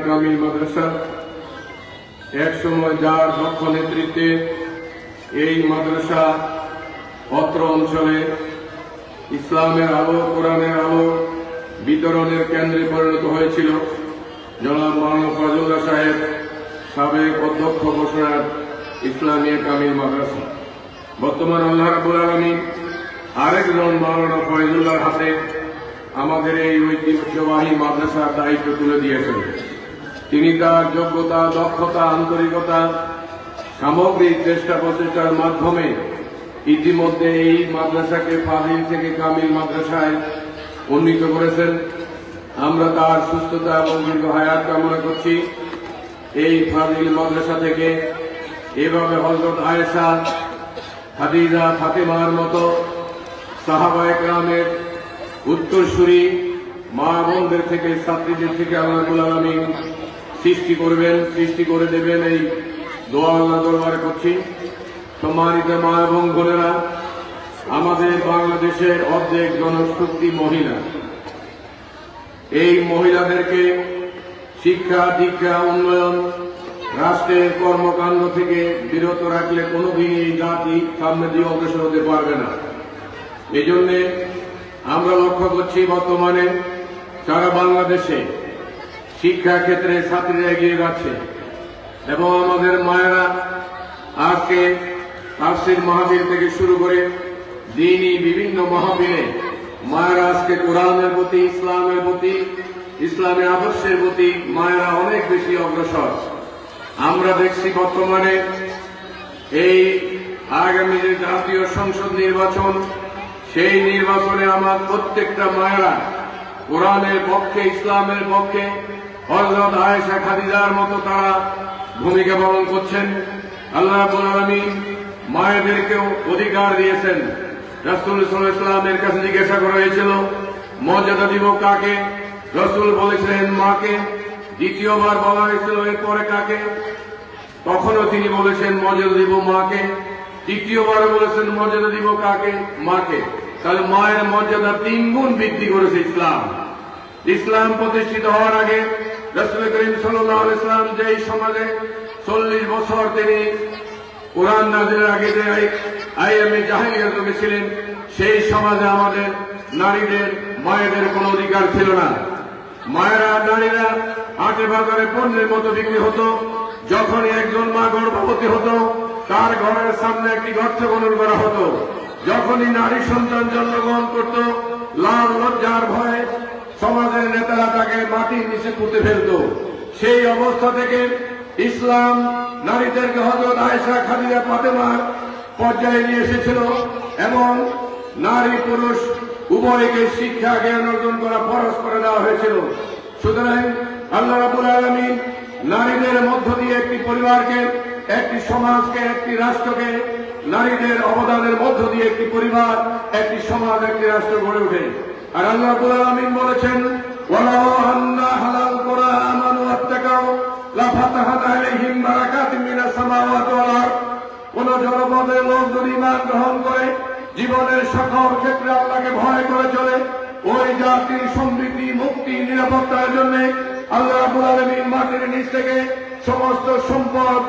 কামিল মাদ্রাসা এক সময় যার দক্ষ নেতৃত্বে এই মাদ্রাসা অত্র অঞ্চলে ইসলামের আলো কোরআনের আলো বিতরণের কেন্দ্রে পরিণত হয়েছিল। জনাব মাওলানা ফয়জুল্লাহ সাহেব সাবেক অধ্যক্ষ ঘোষণার ইসলামিয়া কামিল মাদ্রাসা। বর্তমান আল্লাহ রাব্বুল আলামিন আরেকজন মাওলানা ফয়জুল্লাহর হাতে আমাদের এই ঐতিহ্যবাহী মাদ্রাসার দায়িত্ব তুলে দিয়েছেন। তিনি তার যোগ্যতা, দক্ষতা, আন্তরিকতা, সামগ্রিক চেষ্টা প্রচেষ্টার মাধ্যমে ইতিমধ্যে এই মাদ্রাসাকে ফাজিল থেকে কামিল মাদ্রাসায় উন্নীত করেছেন। আমরা তার সুস্থতা এবং দীর্ঘ হায়াত কামনা করছি। এই ফাজিল মাদ্রাসা থেকে এভাবে হযরত আয়েশা, খাদিজা, ফাতেমার মতো সাহাবায়ে কেরামের উত্তরসূরি মা বোনদের থেকে, ছাত্রীদের থেকে আল্লাহ রাব্বুল আলামিন সৃষ্টি করবেন, সৃষ্টি করে দেবেন, এই দোয়া আল্লাহ দরবারে করছি। সম্মানিত মা এবং বোনেরা, আমাদের বাংলাদেশের অর্ধেক জনশক্তি মহিলা। এই মহিলাদেরকে শিক্ষা, দীক্ষা, উন্নয়ন, রাষ্ট্রের কর্মকাণ্ড থেকে বিরত রাখলে কোনোদিনই এই জাতি সামনে দিয়ে অগ্রসর হতে পারবে না। এই জন্যে আমরা লক্ষ্য করছি বর্তমানে সারা বাংলাদেশে শিক্ষা ক্ষেত্রে ছাত্রীরা এগিয়ে যাচ্ছে এবং আমাদের মায়েরা আজকে তাফসীর মাহফিল থেকে শুরু করে দ্বীনি বিভিন্ন মাহফিলে মায়েরা আজকে কোরআনের প্রতি, ইসলামের প্রতি, ইসলামী আদর্শের প্রতি মায়েরা অনেক বেশি অগ্রসর। আমরা দেখছি বর্তমানে এই আগামী যে জাতীয় সংসদ নির্বাচন, সেই নির্বাচনে আমার প্রত্যেকটা মায়েরা কোরআনের পক্ষে, ইসলামের পক্ষে হযরত আয়েশা, খাদিজার মতো তারা ভূমিকা পালন করছেন। আল্লাহ রাব্বুল আলামিন মায়েদেরকেও অধিকার দিয়েছেন। রাসূল সাল্লাল্লাহু আলাইহি ওয়াসাল্লামের কাছে জিজ্ঞাসা করা হয়েছিল মর্যাদা দিব কাকে? রাসূল বলেছিলেন মাকে। দ্বিতীয়বার বলা হয়েছিল এরপরে কাকে? তখনও তিনি বলেছেন মর্যাদা দিব মাকে। তৃতীয়বার বলেছেন মর্যাদা দিব কাকে? মাকে। তাহলে মায়ের মর্যাদা 3 গুণ বৃদ্ধি করেছে ইসলাম। ইসলাম প্রতিষ্ঠিত হওয়ার আগে রাসূল করিম সাল্লাল্লাহু আলাইহি ওয়াসাল্লাম যেই সমাজে 40 বছর তিনি কোরআন নাযিলের আগে যে আইয়ামে জাহেলিয়াত ছিলেন, সেই সমাজে আমাদের নারীদের, মায়েদের কোনো অধিকার ছিল না। মায়েরা, নারীরা হাটে বাজারে পণ্যের মতো বিক্রি হতো। যখনই একজন মা গর্ভবতী হতো, তার ঘরের সামনে একটি গর্ত খনন করা হতো। যখনই নারী সন্তান জন্মগ্রহণ করত, লাল লজ্জার ভয়ে সমাজের নেতারা তাকে মাটির নিচে পুঁতে ফেলত। সেই অবস্থা থেকে ইসলাম নারীদেরকে হযরত আয়েশা, খাদিজা, ফাতেমার পর্যায়ে নিয়ে এসেছিল এবং নারী পুরুষ উভয়কে শিক্ষা, জ্ঞান অর্জন করা ফরজ করে দেওয়া হয়েছিল। সুতরাং আল্লাহ রাব্বুল আলামিন নারীদের মধ্য দিয়ে একটি পরিবারকে, একটি সমাজকে, একটি রাষ্ট্রকে, নারীদের অবদানের মধ্য দিয়ে একটি পরিবার, একটি সমাজ, একটি রাষ্ট্র গড়ে ওঠে। আর আল্লাহ রাব্বুল আলামিন বলেছেন ওয়ালাউ আন্না হালাল কুরআন আমানু ওয়াত্তাকাউ লাফাতাহনা আলাইহিম বারাকাতিম মিনাস সামাওয়াতি ওয়াল আরদ। কোন জনপদের লোক যদি ঈমান গ্রহণ করে, জীবনের সকল ক্ষেত্রে আল্লাহকে ভয় করে চলে, ওই জাতির সমৃদ্ধি, মুক্তি, নিরাপত্তার জন্য আল্লাহ রাব্বুল আলামিন মাটির নিচ থেকে সমস্ত সম্পদ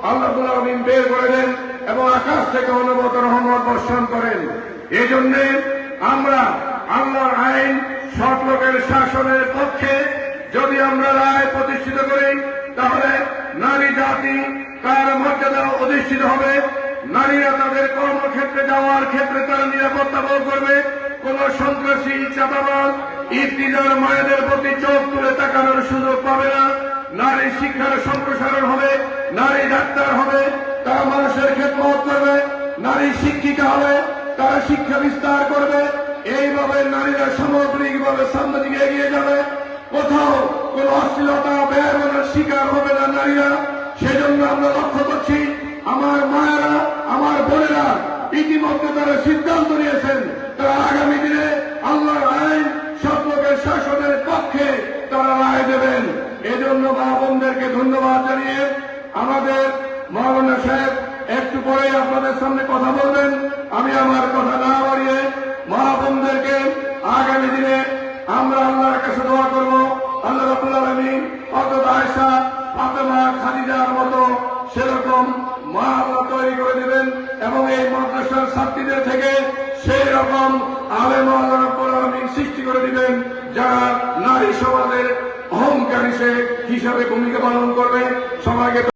আল্লাহ রাব্বুল আলামিন বের করে দেন এবং আকাশ থেকে অনবরত রহমত বর্ষণ করেন। এই জন্য আমরা আল্লাহর আইন, সৎ লোকের শাসনের পক্ষে যদি আমরা রায় প্রতিষ্ঠিত করি, তাহলে নারী জাতি তার মর্যাদা অধিষ্ঠিত হবে। নারীরা তাদের কর্মক্ষেত্রে যাওয়ার ক্ষেত্রে তারা নিরাপত্তা বোধ করবে। কোন সন্ত্রাসী, চাঁদাবাজ, ইফতিজার মায়েদের প্রতি চোখ তুলে তাকানোর সুযোগ পাবে না। নারী শিক্ষার সম্প্রসারণ হবে, নারী ডাক্তার হবে, তারা মানুষের খেদমত করবে। নারী শিক্ষিকা হবে, তারা শিক্ষা বিস্তার করবে। এইভাবে নারীরা সামগ্রিকভাবে সামনের দিকে এগিয়ে যাবে। কোথাও কোন অশ্লীলতা, বেহায়াপনার শিকার হবে না নারীরা। সেজন্য আমরা লক্ষ্য করছি আমার মায়েরা, আমার বোনেরা ইতিমধ্যে তারা সিদ্ধান্ত নিয়েছেন, তারা আগামী দিনে আল্লাহর আইন, সৎ লোকের শাসনের পক্ষে তারা রায় দেবেন। এজন্য মা বোনদেরকে ধন্যবাদ জানিয়ে আমাদের মাওলানা সাহেব একটু পরে আপনাদের সামনে কথা বলবেন। আমি আমার কথা না বাড়িয়ে মা বোনদেরকে আগামী দিনে আমরা আল্লাহর কাছে দোয়া করব, আল্লাহ রাব্বুল আলামিন অত মা আল্লাহ তৈরি করে দিবেন এবং এই মাদ্রাসার ছাত্রীদের থেকে সেই রকম আলেম আল্লাহ রাব্বুল আলামিন সৃষ্টি করে দিবেন যারা নারী সমাজের অহংকার হিসেবে ভূমিকা পালন করবে। সবাইকে